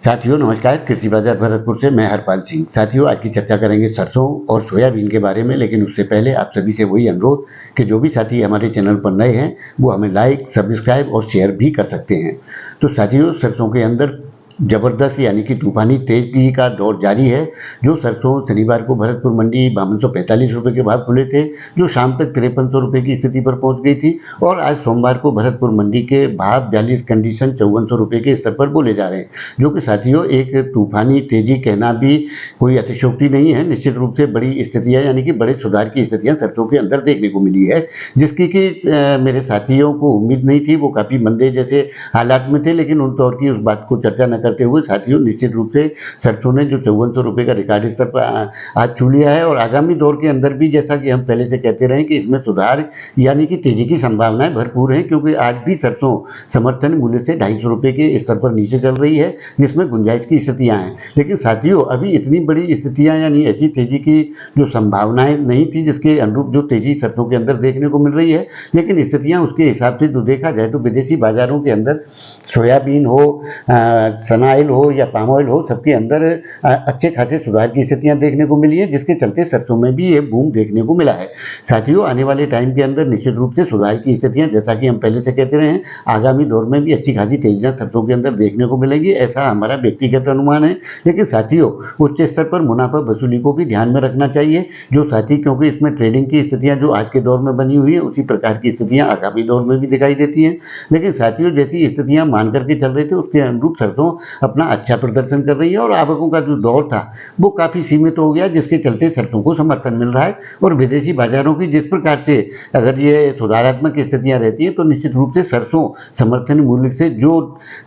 साथियों नमस्कार। कृषि बाजार भरतपुर से मैं हरपाल सिंह। साथियों आज की चर्चा करेंगे सरसों और सोयाबीन के बारे में, लेकिन उससे पहले आप सभी से वही अनुरोध कि जो भी साथी हमारे चैनल पर नए हैं वो हमें लाइक, सब्सक्राइब और शेयर भी कर सकते हैं। तो साथियों सरसों के अंदर जबरदस्त यानी कि तूफानी तेजी का दौर जारी है। जो सरसों शनिवार को भरतपुर मंडी 5245 रुपये के भाव खुले थे, जो शाम तक 5300 रुपये की स्थिति पर पहुंच गई थी, और आज सोमवार को भरतपुर मंडी के भाव 42 कंडीशन 5400 रुपये के स्तर पर बोले जा रहे हैं, जो कि साथियों एक तूफानी तेजी कहना भी कोई अतिशयोक्ति नहीं है। निश्चित रूप से बड़ी स्थितियाँ यानी कि बड़े सुधार की स्थितियाँ सरसों के अंदर देखने को मिली है, जिसकी कि मेरे साथियों को उम्मीद नहीं थी। वो काफ़ी मंदे जैसे हालात में थे, लेकिन उन तौर की उस बात को चर्चा न करते हुए साथियों निश्चित रूप से सरसों ने जो 5400 रुपये का रिकॉर्ड स्तर पर आज छू लिया है, और आगामी दौर के अंदर भी जैसा कि हम पहले से कहते रहे कि इसमें सुधार यानी कि तेजी की संभावनाएं भरपूर हैं, क्योंकि आज भी सरसों समर्थन मूल्य से 250 रुपये के स्तर पर नीचे चल रही है, जिसमें गुंजाइश की स्थितियां हैं। लेकिन साथियों अभी इतनी बड़ी स्थितियां यानी ऐसी तेजी की जो संभावनाएं नहीं थी, जिसके अनुरूप जो तेजी सरसों के अंदर देखने को मिल रही है, लेकिन स्थितियां उसके हिसाब से जो देखा जाए तो विदेशी बाजारों के अंदर सोयाबीन हो, सना ऑयल हो या पाम ऑयल हो, सबके अंदर अच्छे खासे सुधार की स्थितियां देखने को मिली है, जिसके चलते सरसों में भी ये बूम देखने को मिला है। साथियों आने वाले टाइम के अंदर निश्चित रूप से सुधार की स्थितियां जैसा कि हम पहले से कहते रहे हैं, आगामी दौर में भी अच्छी खासी तेजियां सरसों के अंदर देखने को मिलेंगी, ऐसा हमारा व्यक्तिगत अनुमान है। लेकिन साथियों उच्च स्तर पर मुनाफा वसूली को भी ध्यान में रखना चाहिए जो साथी, क्योंकि इसमें ट्रेडिंग की स्थितियां जो आज के दौर में बनी हुई है उसी प्रकार की स्थितियां आगामी दौर में भी दिखाई देती हैं। लेकिन साथियों जैसी स्थितियां मान करके चल रहे थे उसके अनुरूप सरसों अपना अच्छा प्रदर्शन कर रही है, और आवकों का जो दौर था वो काफ़ी सीमित हो गया, जिसके चलते सरसों को समर्थन मिल रहा है। और विदेशी बाजारों की जिस प्रकार से अगर ये सुधारात्मक स्थितियां रहती हैं तो निश्चित रूप से सरसों समर्थन मूल्य से जो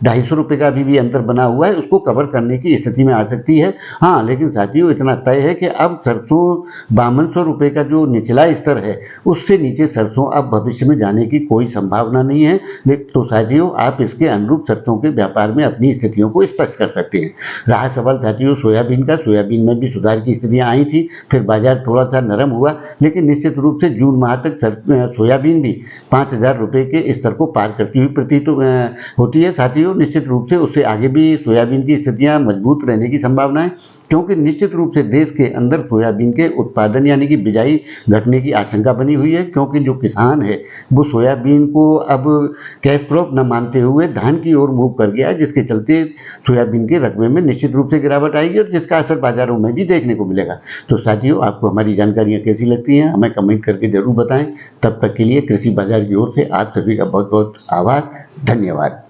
250 रुपये का भी अंतर बना हुआ है उसको कवर करने की स्थिति में आ सकती है। हाँ, लेकिन साथियों इतना तय है कि अब सरसों 5200 रुपये का जो निचला स्तर है उससे नीचे सरसों अब भविष्य में जाने की कोई संभावना नहीं है। तो साथियों आप इसके अनुरूप सरसों के व्यापार में अपनी स्थितियों को स्पष्ट कर सकते हैं। रहा सवाल साथियों सोयाबीन का, सोयाबीन में भी सुधार की स्थितियां आई थी, फिर बाजार थोड़ा सा नरम हुआ, लेकिन निश्चित रूप से जून माह तक सोयाबीन भी 5000 रुपये के स्तर को पार करती हुई प्रतीत होती है। साथियों निश्चित रूप से उससे आगे भी सोयाबीन की स्थितियां मजबूत रहने की संभावना है, क्योंकि निश्चित रूप से देश के अंदर सोयाबीन के उत्पादन यानी कि बिजाई घटने की आशंका बनी हुई है, क्योंकि जो किसान है वो सोयाबीन को अब कैश क्रॉप न मानते हुए धान की ओर मूव कर गया है, जिसके चलते सोयाबीन के रकबे में निश्चित रूप से गिरावट आएगी और जिसका असर बाजारों में भी देखने को मिलेगा। तो साथियों आपको हमारी जानकारियाँ कैसी लगती हैं हमें कमेंट करके जरूर बताएं। तब तक के लिए कृषि बाजार की ओर से आप सभी का बहुत बहुत आभार, धन्यवाद।